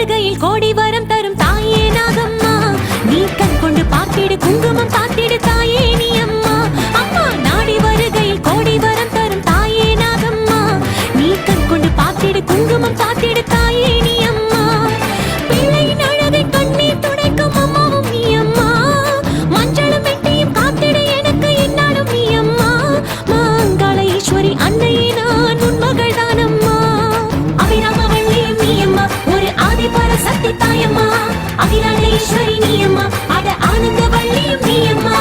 வருகையில் கோடி வரம் தரும் தாயே நாகம்மா, நீ கண் கொண்டு பார்த்திடு குங்குமம் சாத்திடு தாயே நீ அம்மா. அம்மா நாடி வருகையில் கோடி வரம் தரும் தாயே நாகம்மா, நீ கண் கொண்டு பார்த்திடு குங்குமம் சாத்திடு தாயே நீ அம்மா. பிள்ளையின் அழகை கண்ணீர் துடைக்கும் அம்மாவும் நீ அம்மா, மஞ்சளும் வெட்டியும் காத்திடு எனக்கு என்னாலும் நீ அம்மா. மாங்காள ஈஸ்வரி அன்னையே நான் உன் மகள் தானம்மா. அபிராமவள்ளியும் நீ அம்மா, ஒரு ஆதிபர சக்தி தாயம்மா. அகிலாண்ட ஈஸ்வரி நீ அம்மா, அட ஆனந்த வள்ளியும் நீ அம்மா.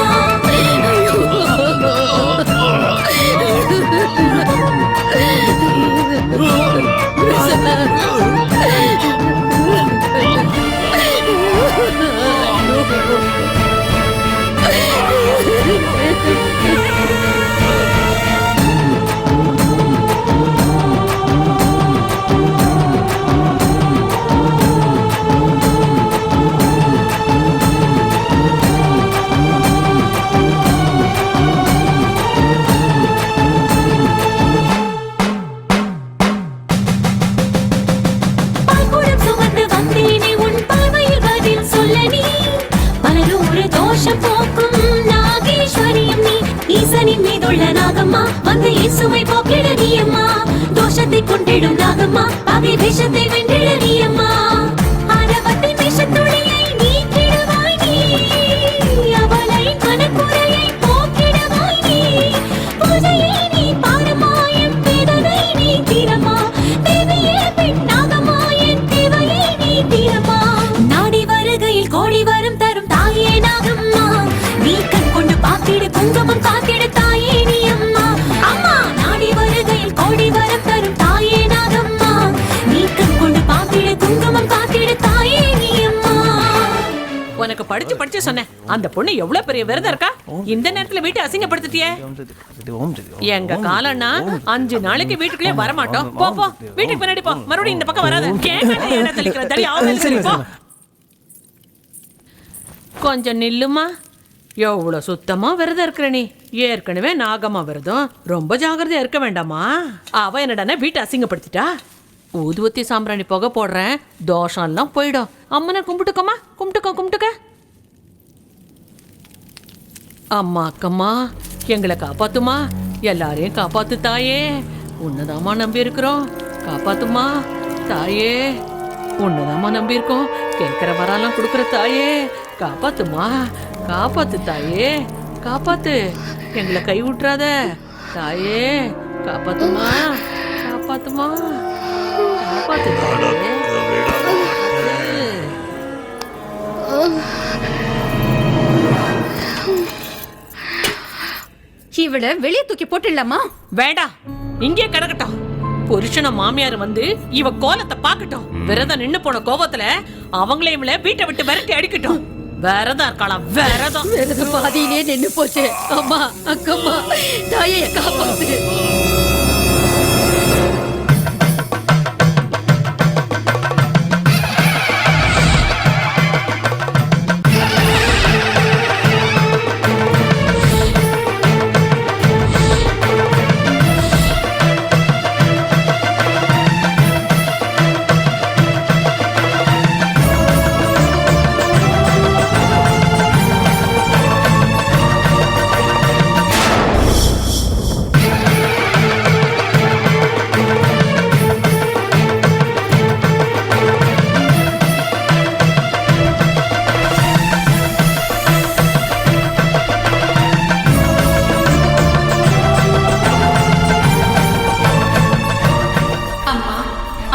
வந்து இயேசுவை போக்கிட நீ அம்மா, தோஷத்தை கொண்டிடும் நாகம்மா, பகை விஷத்தை வென்றிட நீ அம்மா. ஆரவத்தின் விஷத்துளியை நீக்கிடுவாய் நீ, அவளை மனக்குறையை போக்கிடுவாய் நீ. பூஜையை நீ பாரமா, என் வேதனை நீ தீரமா, தேவியே பெண் நாகம்மா, என் தேவையை நீ தீரமா. நாடி வருகையில் கோடி வரம் தரும் தாயே நாகம்மா, நீ கண் கொண்டு பார்த்திடு குங்குமம் காத்திடு தாயே நீ அம்மா. அம்மா நாடி வருகையில் கோடி வரம் தரும் தாயே நாகம்மா, நீ கண் கொண்டு பார்த்திடு குங்குமம் காத்திடு தாயே நீ அம்மா. உனக்கு படிச்சு சொன்னேன், அந்த பொண்ணு எவ்வளவு பெரிய விரதம் இருக்கா, இந்த நேரத்துல வீட்டை அசிங்கப்படுத்திட்டியே. எங்க காலம்னா 5 நாளைக்கு வீட்டுக்குள்ளே வரமாட்டோம். போ போ வீட்டுக்கு பின்னாடி போ, மறுபடியும் இந்த பக்கம் வராத. கொஞ்சம் நில்லுமா, எவ்வளவு சுத்தமா விரதம் இருக்கிற நீ. ஏற்கனவே நாகம்மா விரதம், ரொம்ப ஜாகிரதையா இருக்க வேண்டாமா. அவ என்னடானே வீட்டை அசிங்கப்படுத்திட்டா. ஊதுவத்தி சாம்பிராணி புகை போடுறேன், தோஷம் எல்லாம் போயிடும். அம்மனை கும்பிட்டுக்கோமா, கும்பிட்டுக்க. அம்மா அக்கம்மா எங்களை காப்பாத்துமா, எல்லாரையும் காப்பாத்து தாயே. உன்னதாமா நம்பி இருக்கிறோம், காப்பாத்துமா தாயே. உன்னதாமா நம்பி இருக்கோம், கேட்கிற வராலாம் கொடுக்குற தாயே. காப்பாத்துமா, காப்பாத்து தாயே, காப்பாத்து, எங்களை கை விட்டுறாத தாயே. காப்பாத்துமா, காப்பாத்துமா, காப்பாத்து தாயே. இவளை வெளியே தூக்கி போட்டுடலாமா? வேண்டாம், இங்கே கிடக்கட்டும். புருஷன மாமியார் வந்து இவ கோலத்தை பாக்கட்டும். விரதம் நின்னு போன கோபத்துல அவங்களே இவளை வீட்டை விட்டு விரட்டி அடிக்கட்டும். விரதம் இருக்கலாம், விரதம் பாதியிலே நின்னு போச்சு. அம்மா அக்கம்மா தாயை காப்பாத்து.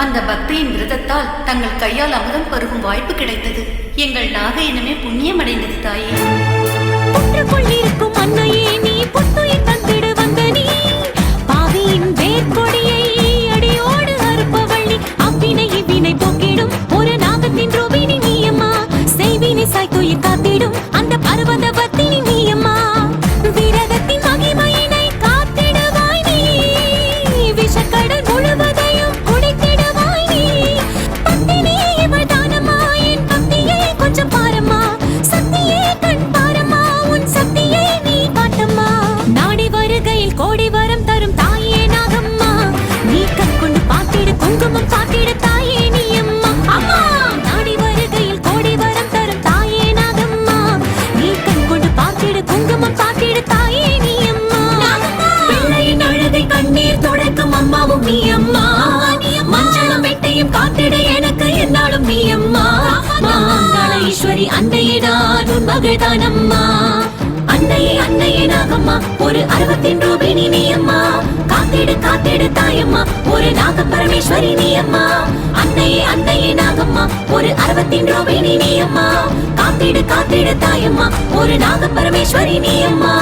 அந்த பக்தியின் விரதத்தால் தங்கள் கையால் அமுதம் பருகும் வாய்ப்பு கிடைத்தது. எங்கள் நாக இனமே புண்ணியம் அடைந்தது தாயே. அன்னையே நீ புத்துயிர் தந்திடு வந்த நீ, பாவியின் வேர்க்கொடியை அடியோடு அறுப்பவள்ளி, அவ்வினை இவ்வினை போக்கிடும் ஒரு நாகத்தின் ரூபினி நீ அம்மா. செய்வினை சாய்த்துயிர் காத்திடும் அந்த பர்வத பத்தினி நீ அம்மா. விரதத்தின் மகிமையினை காத்திடுவாய் நீ, விஷக்கடல் முழுவதையும் குடித்திடுவாய் நீ. பத்தினி இவள் தானம்மா, என் பக்தியை கொஞ்சம் பாரம்மா. சக்தியே கண் பாரம்மா, உன் சக்தியை நீ காட்டம்மா. நாடி வருகையில் கோடி வரம் தரும் தாயே நாகம்மா, நீ கண் கொண்டு பார்த்திடு குங்குமம் சாத்திடு தாயே நீ அம்மா. அம்மா காத்திட எனக்கு என்னாலும் நீ அம்மா மங்கள ஈஸ்வரி அன்னையே நான் உன் மகள்தான் அம்மா அன்னையே அன்னையே நாகம்மா ஒரு அறுபத்தின் ரூபினி நீ அம்மா காத்திடு காத்திடு தாயம்மா ஒரு நாக பரமேஸ்வரி நீ அம்மா அன்னையே அன்னையே நாகம்மா ஒரு அறுபத்தின் ரூபினி நீ அம்மா காத்திடு காத்திடு தாயம்மா ஒரு நாக பரமேஸ்வரி நீ அம்மா